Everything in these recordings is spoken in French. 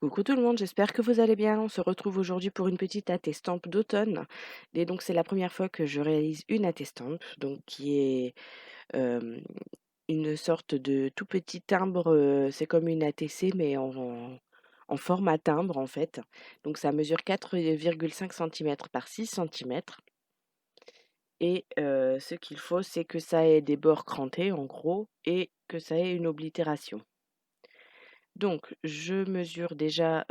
Coucou tout le monde, j'espère que vous allez bien. On se retrouve aujourd'hui pour une petite attestampe d'automne. Et donc c'est la première fois que je réalise une attestampe, donc qui est euh, une sorte de tout petit timbre. C'est comme une ATC mais en format timbre en fait. Donc ça mesure 4,5 cm par 6 cm. Et ce qu'il faut, c'est que ça ait des bords crantés en gros et que ça ait une oblitération. Donc, je mesure déjà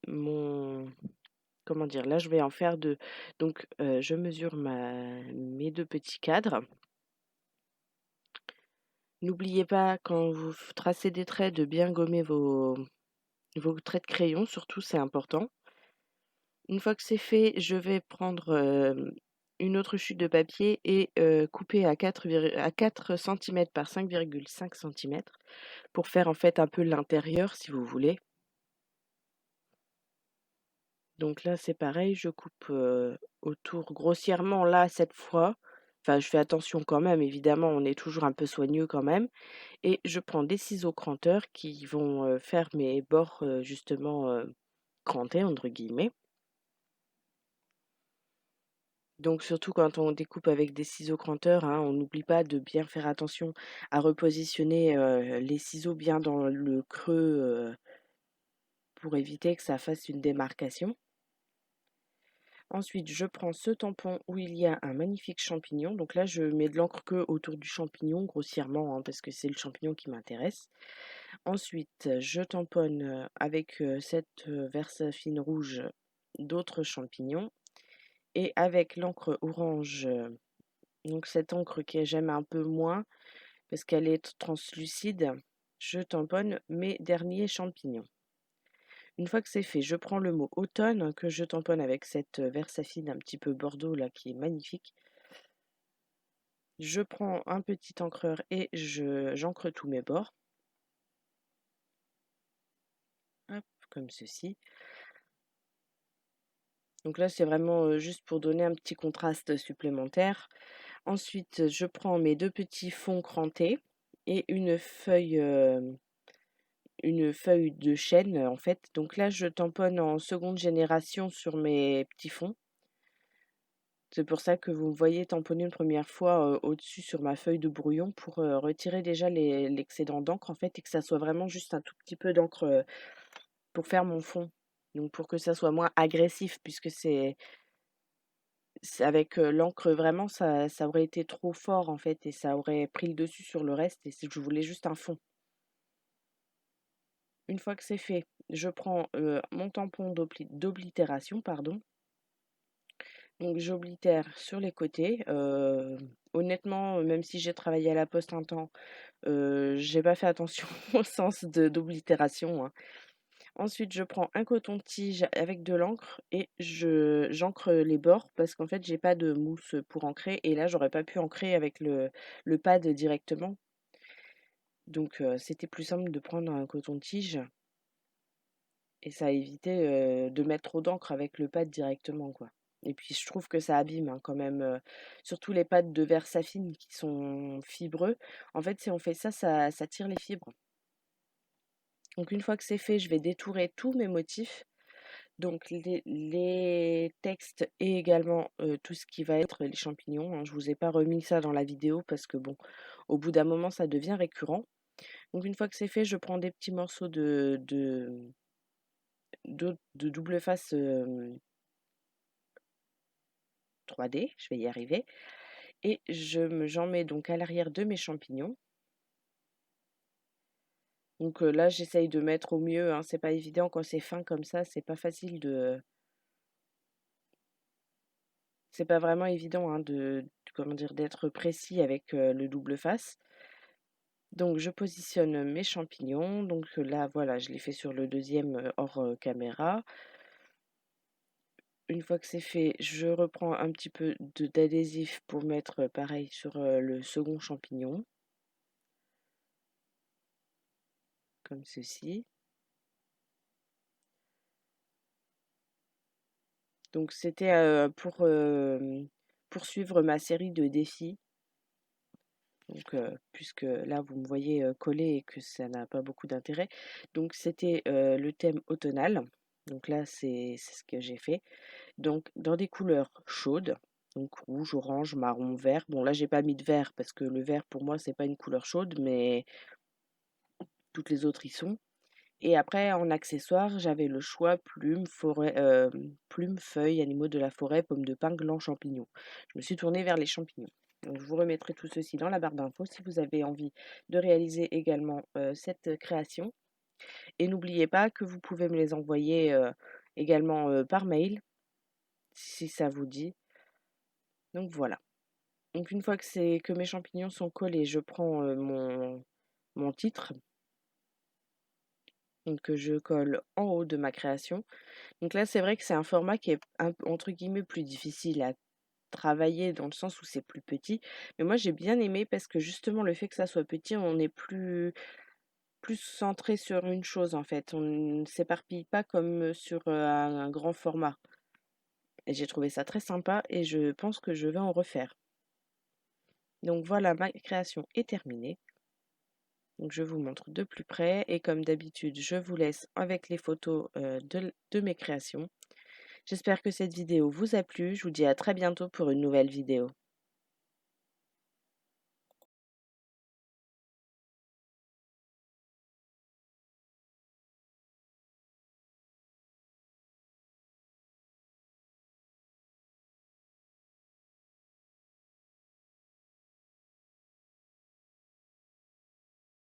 mon, comment dire? Là, je vais en faire 2. Donc, je mesure mes 2 petits cadres. N'oubliez pas quand vous tracez des traits de bien gommer vos traits de crayon, surtout, c'est important. Une fois que c'est fait, je vais prendre, une autre chute de papier et couper à 4 centimètres par 5,5 centimètres pour faire, en fait, un peu l'intérieur, si vous voulez. Donc là, c'est pareil, je coupe, autour grossièrement là, cette fois. Enfin, je fais attention quand même, évidemment, on est toujours un peu soigneux quand même et je prends des ciseaux cranteurs qui vont, faire mes bords, justement, «crantés» entre guillemets. Donc surtout quand on découpe avec des ciseaux cranteurs, hein, on n'oublie pas de bien faire attention à repositionner, les ciseaux bien dans le creux, pour éviter que ça fasse une démarcation. Ensuite, je prends ce tampon où il y a un magnifique champignon. Donc là, je mets de l'encre que autour du champignon, grossièrement, hein, parce que c'est le champignon qui m'intéresse. Ensuite, je tamponne avec cette Versafine rouge d'autres champignons. Et avec l'encre orange, donc cette encre que j'aime un peu moins parce qu'elle est translucide, je tamponne mes derniers champignons. Une fois que c'est fait, je prends le mot automne que je tamponne avec cette Versafine un petit peu bordeaux là qui est magnifique. Je prends un petit encreur et j'encre tous mes bords. Hop, comme ceci. Donc là, c'est vraiment juste pour donner un petit contraste supplémentaire. Ensuite, je prends mes deux petits fonds crantés et une feuille de chêne en fait. Donc là, je tamponne en seconde génération sur mes petits fonds. C'est pour ça que vous me voyez tamponner une première fois, au-dessus sur ma feuille de brouillon pour, retirer déjà l'excédent d'encre en fait et que ça soit vraiment juste un tout petit peu d'encre, pour faire mon fond. Donc pour que ça soit moins agressif puisque c'est avec, l'encre vraiment ça aurait été trop fort en fait et ça aurait pris le dessus sur le reste et je voulais juste un fond. Une fois que c'est fait, je prends, mon tampon d'oblitération, pardon. Donc j'oblitère sur les côtés, honnêtement, même si j'ai travaillé à la poste un temps, j'ai pas fait attention au sens de d'oblitération, hein. Ensuite, je prends un coton-tige avec de l'encre et j'encre les bords parce qu'en fait, j'ai pas de mousse pour encrer et là, j'aurais pas pu encrer avec le pad directement. Donc c'était plus simple de prendre un coton-tige et ça a évité, de mettre trop d'encre avec le pad directement, quoi. Et puis je trouve que ça abîme, hein, quand même, surtout les pads de Versafine qui sont fibreux. En fait, si on fait ça, ça tire les fibres. Donc une fois que c'est fait, je vais détourer tous mes motifs, donc les textes et également, tout ce qui va être les champignons, hein. Je vous ai pas remis ça dans la vidéo parce que bon, au bout d'un moment, ça devient récurrent. Donc une fois que c'est fait, je prends des petits morceaux de double face, 3D, je vais y arriver et j'en mets donc à l'arrière de mes champignons. Donc là, j'essaye de mettre au mieux, hein, c'est pas évident quand c'est fin comme ça, c'est pas facile c'est pas vraiment évident, hein, comment dire? D'être précis avec, le double face. Donc je positionne mes champignons, donc là, voilà, je l'ai fait sur le deuxième hors, caméra. Une fois que c'est fait, je reprends un petit peu d'adhésif pour mettre, pareil sur, le second champignon, comme ceci. Donc c'était, pour poursuivre ma série de défis. Donc, puisque là, vous me voyez, coller et que ça n'a pas beaucoup d'intérêt. Donc c'était, le thème automnal. Donc là, c'est ce que j'ai fait. Donc dans des couleurs chaudes, donc rouge, orange, marron, vert. Bon là, j'ai pas mis de vert parce que le vert pour moi, c'est pas une couleur chaude, mais toutes les autres y sont. Et après en accessoires, j'avais le choix plumes, forêt, plumes, feuilles, animaux de la forêt, pommes de pin, glands, champignons. Je me suis tournée vers les champignons. Donc je vous remettrai tout ceci dans la barre d'infos si vous avez envie de réaliser également, cette création. Et n'oubliez pas que vous pouvez me les envoyer, également, par mail, si ça vous dit. Donc voilà. Donc une fois que mes champignons sont collés, je prends, mon titre, donc que je colle en haut de ma création. Donc là, c'est vrai que c'est un format qui est entre guillemets «plus difficile» à travailler dans le sens où c'est plus petit. Mais moi, j'ai bien aimé parce que justement le fait que ça soit petit, on est plus centré sur une chose en fait. On ne s'éparpille pas comme, sur, un grand format. Et j'ai trouvé ça très sympa et je pense que je vais en refaire. Donc voilà, ma création est terminée. Donc je vous montre de plus près et comme d'habitude, je vous laisse avec les photos, de mes créations. J'espère que cette vidéo vous a plu. Je vous dis à très bientôt pour une nouvelle vidéo.